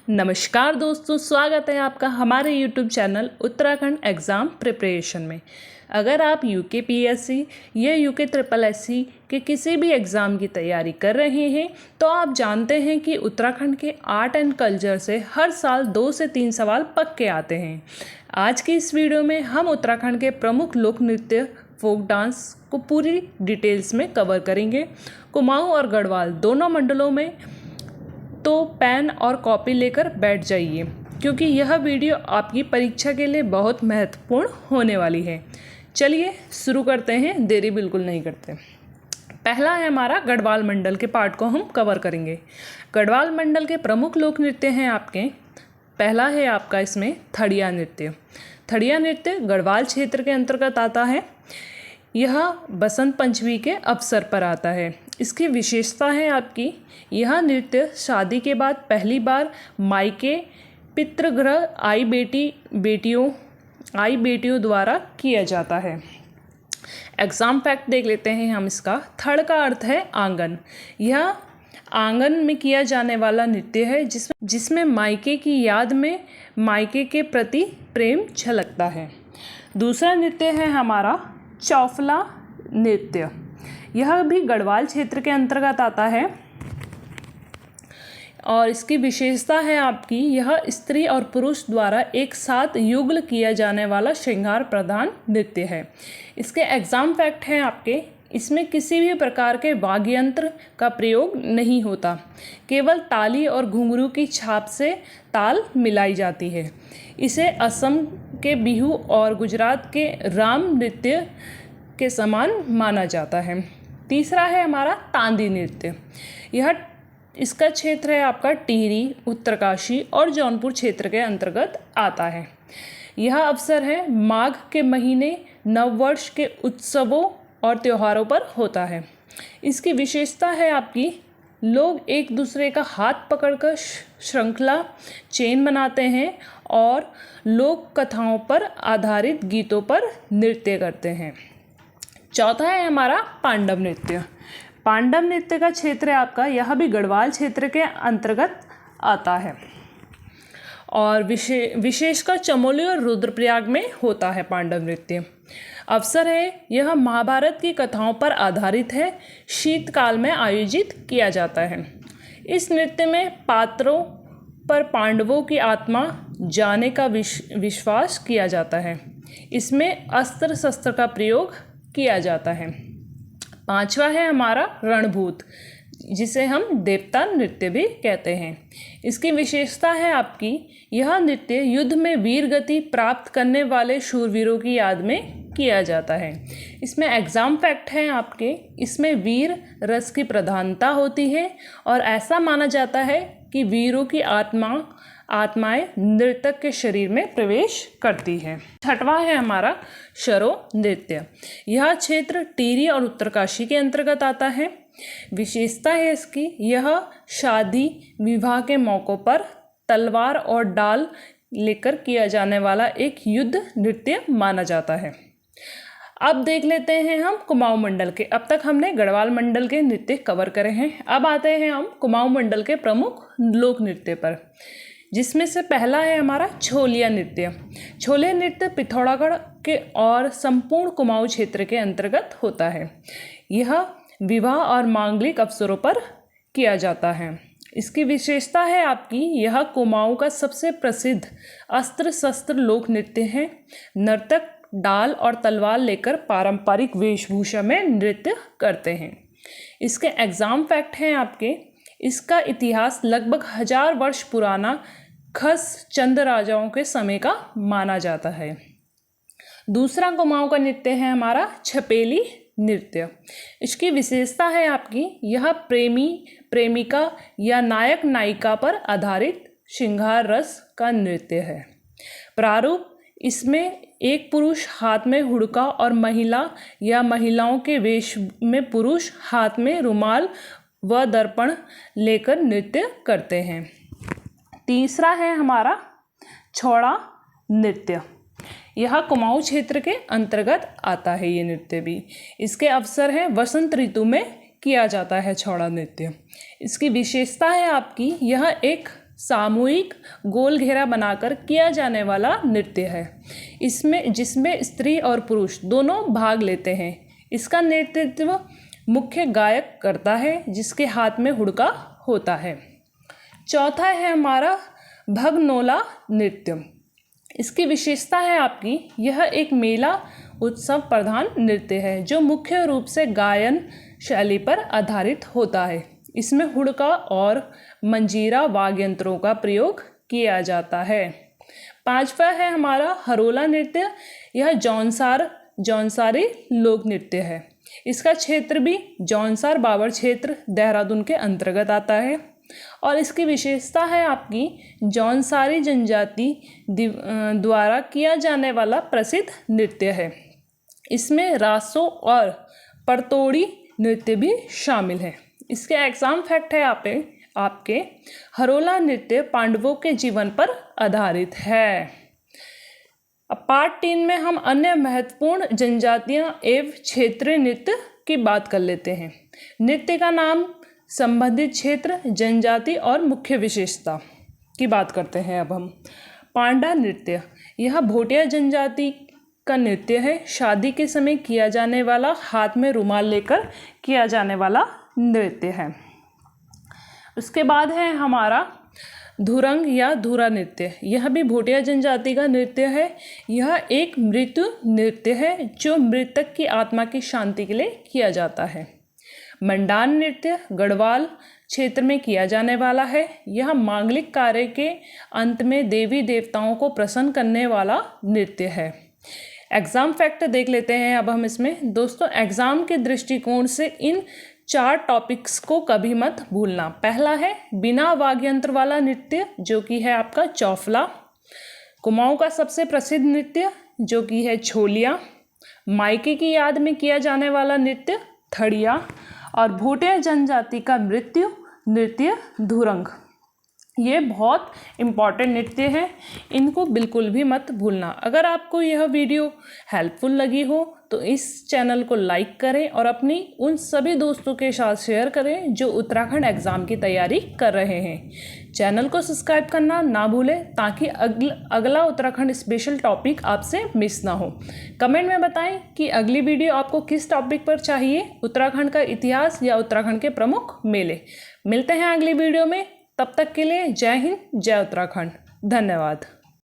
नमस्कार दोस्तों, स्वागत है आपका हमारे YouTube channel Uttarakhand exam preparation में। अगर आप UKPSC या UKSSC के किसी भी एग्ज़ाम की तैयारी कर रहे हैं तो आप जानते हैं कि उत्तराखंड के आर्ट एंड कल्चर से हर साल 2 से 3 सवाल पक्के आते हैं। आज की इस वीडियो में हम उत्तराखंड के प्रमुख लोक नृत्य फोक डांस को पूरी डिटेल्स में कवर करेंगे। कुमाऊँ और गढ़वाल दोनों मंडलों में तो पेन और कॉपी लेकर बैठ जाइए, क्योंकि यह वीडियो आपकी परीक्षा के लिए बहुत महत्वपूर्ण होने वाली है। चलिए शुरू करते हैं, देरी बिल्कुल नहीं करते। पहला है हमारा गढ़वाल मंडल के पार्ट को हम कवर करेंगे। गढ़वाल मंडल के प्रमुख लोक नृत्य हैं आपके। पहला है आपका इसमें थड़िया नृत्य। थड़िया नृत्य गढ़वाल क्षेत्र के अंतर्गत आता है। यह बसंत पंचमी के अवसर पर आता है। इसकी विशेषता है आपकी, यह नृत्य शादी के बाद पहली बार मायके पितृगृह आई बेटियों द्वारा किया जाता है। एग्ज़ाम फैक्ट देख लेते हैं हम इसका। थड़ का अर्थ है आंगन। यह आंगन में किया जाने वाला नृत्य है जिसमें मायके की याद में मायके के प्रति प्रेम झलकता है। दूसरा नृत्य है हमारा चौफला नृत्य। यह भी गढ़वाल क्षेत्र के अंतर्गत आता है और इसकी विशेषता है आपकी, यह स्त्री और पुरुष द्वारा एक साथ युगल किया जाने वाला श्रृंगार प्रधान नृत्य है। इसके एग्ज़ाम फैक्ट हैं आपके, इसमें किसी भी प्रकार के वाद्य यंत्र का प्रयोग नहीं होता, केवल ताली और घुंघरू की छाप से ताल मिलाई जाती है। इसे असम के बिहू और गुजरात के राम नृत्य के समान माना जाता है। तीसरा है हमारा तांदी नृत्य। इसका क्षेत्र है आपका टिहरी, उत्तरकाशी और जौनपुर क्षेत्र के अंतर्गत आता है। यह अवसर है माघ के महीने नववर्ष के उत्सवों और त्योहारों पर होता है। इसकी विशेषता है आपकी, लोग एक दूसरे का हाथ पकड़कर श्रृंखला चेन बनाते हैं और लोक कथाओं पर आधारित गीतों पर नृत्य करते हैं। चौथा है हमारा पांडव नृत्य। पांडव नृत्य का क्षेत्र है आपका, यह भी गढ़वाल क्षेत्र के अंतर्गत आता है और विशेषकर चमोली और रुद्रप्रयाग में होता है पांडव नृत्य। अवसर है, यह महाभारत की कथाओं पर आधारित है। शीतकाल में आयोजित किया जाता है। इस नृत्य में पात्रों पर पांडवों की आत्मा जाने का विश्वास किया जाता है। इसमें अस्त्र शस्त्र का प्रयोग किया जाता है। पांचवा है हमारा रणभूत, जिसे हम देवता नृत्य भी कहते हैं। इसकी विशेषता है आपकी, यह नृत्य युद्ध में वीर गति प्राप्त करने वाले शूरवीरों की याद में किया जाता है। इसमें एग्ज़ाम फैक्ट हैं आपके, इसमें वीर रस की प्रधानता होती है और ऐसा माना जाता है कि वीरों की आत्माएं नर्तक के शरीर में प्रवेश करती है। छठवां है हमारा शरो नृत्य। यह क्षेत्र टिहरी और उत्तरकाशी के अंतर्गत आता है। विशेषता है इसकी, यह शादी विवाह के मौक़ों पर तलवार और डाल लेकर किया जाने वाला एक युद्ध नृत्य माना जाता है। अब देख लेते हैं हम कुमाऊँ मंडल के। अब तक हमने गढ़वाल मंडल के नृत्य कवर करे हैं। अब आते हैं हम कुमाऊँ मंडल के प्रमुख लोक नृत्य पर, जिसमें से पहला है हमारा छोलिया नृत्य। छोलिया नृत्य पिथौरागढ़ के और संपूर्ण कुमाऊँ क्षेत्र के अंतर्गत होता है। यह विवाह और मांगलिक अवसरों पर किया जाता है। इसकी विशेषता है आपकी, यह कुमाऊँ का सबसे प्रसिद्ध अस्त्र शस्त्र लोक नृत्य है। नर्तक डाल और तलवार लेकर पारंपरिक वेशभूषा में नृत्य करते हैं। इसके एग्ज़ाम फैक्ट हैं आपके, इसका इतिहास लगभग 1000 वर्ष पुराना खस चंद राजाओं के समय का माना जाता है। दूसरा कुमाऊँ का नृत्य है हमारा छपेली नृत्य। इसकी विशेषता है आपकी, यह प्रेमी प्रेमिका या नायक नायिका पर आधारित श्रृंगार रस का नृत्य है। प्रारूप, इसमें एक पुरुष हाथ में हुड़का और महिला या महिलाओं के वेश में पुरुष हाथ में रुमाल व दर्पण लेकर नृत्य करते हैं। तीसरा है हमारा छौड़ा नृत्य। यह कुमाऊँ क्षेत्र के अंतर्गत आता है। ये नृत्य भी, इसके अवसर है वसंत ऋतु में किया जाता है छौड़ा नृत्य। इसकी विशेषता है आपकी, यह एक सामूहिक गोल घेरा बनाकर किया जाने वाला नृत्य है। जिसमें स्त्री और पुरुष दोनों भाग लेते हैं। इसका नेतृत्व मुख्य गायक करता है, जिसके हाथ में हुड़का होता है। चौथा है हमारा भगनोला नृत्य। इसकी विशेषता है आपकी, यह एक मेला उत्सव प्रधान नृत्य है जो मुख्य रूप से गायन शैली पर आधारित होता है। इसमें हुड़का और मंजीरा वाद्य यंत्रों का प्रयोग किया जाता है। पांचवा है हमारा हरोला नृत्य। यह जौनसारी लोक नृत्य है। इसका क्षेत्र भी जौनसार बाबर क्षेत्र देहरादून के अंतर्गत आता है और इसकी विशेषता है आपकी जौनसारी जनजाति द्वारा किया जाने वाला प्रसिद्ध नृत्य है। इसमें रासो और परतोड़ी नृत्य भी शामिल है। इसके एग्जाम फैक्ट है आपके हरोला नृत्य पांडवों के जीवन पर आधारित है। अब पार्ट 3 में हम अन्य महत्वपूर्ण जनजातियां एवं क्षेत्रीय नृत्य की बात कर लेते हैं। नृत्य का नाम, संबंधित क्षेत्र, जनजाति और मुख्य विशेषता की बात करते हैं। अब हम पांडा नृत्य, यह भोटिया जनजाति का नृत्य है। शादी के समय किया जाने वाला, हाथ में रुमाल लेकर किया जाने वाला नृत्य है। उसके बाद है हमारा धुरंग या धुरा नृत्य। यह भी भोटिया जनजाति का नृत्य है। यह एक मृत्यु नृत्य है जो मृतक की आत्मा की शांति के लिए किया जाता है। मंडान नृत्य गढ़वाल क्षेत्र में किया जाने वाला है। यह मांगलिक कार्य के अंत में देवी देवताओं को प्रसन्न करने वाला नृत्य है। एग्ज़ाम फैक्ट देख लेते हैं अब हम इसमें। दोस्तों, एग्ज़ाम के दृष्टिकोण से इन 4 टॉपिक्स को कभी मत भूलना। पहला है बिना वाद्य यंत्र वाला नृत्य, जो कि है आपका चौफला। कुमाऊं का सबसे प्रसिद्ध नृत्य जो कि है छोलिया। मायके की याद में किया जाने वाला नृत्य थड़िया। और भोटिया जनजाति का नृत्य धुरंग। ये बहुत इम्पॉर्टेंट नृत्य है, इनको बिल्कुल भी मत भूलना। अगर आपको यह वीडियो हेल्पफुल लगी हो तो इस चैनल को लाइक करें और अपनी उन सभी दोस्तों के साथ शेयर करें जो उत्तराखंड एग्ज़ाम की तैयारी कर रहे हैं। चैनल को सब्सक्राइब करना ना भूलें ताकि अगला उत्तराखंड स्पेशल टॉपिक आपसे मिस ना हो। कमेंट में बताएं कि अगली वीडियो आपको किस टॉपिक पर चाहिए, उत्तराखंड का इतिहास या उत्तराखंड के प्रमुख मेले। मिलते हैं अगली वीडियो में, तब तक के लिए जय हिंद, जय उत्तराखंड। धन्यवाद।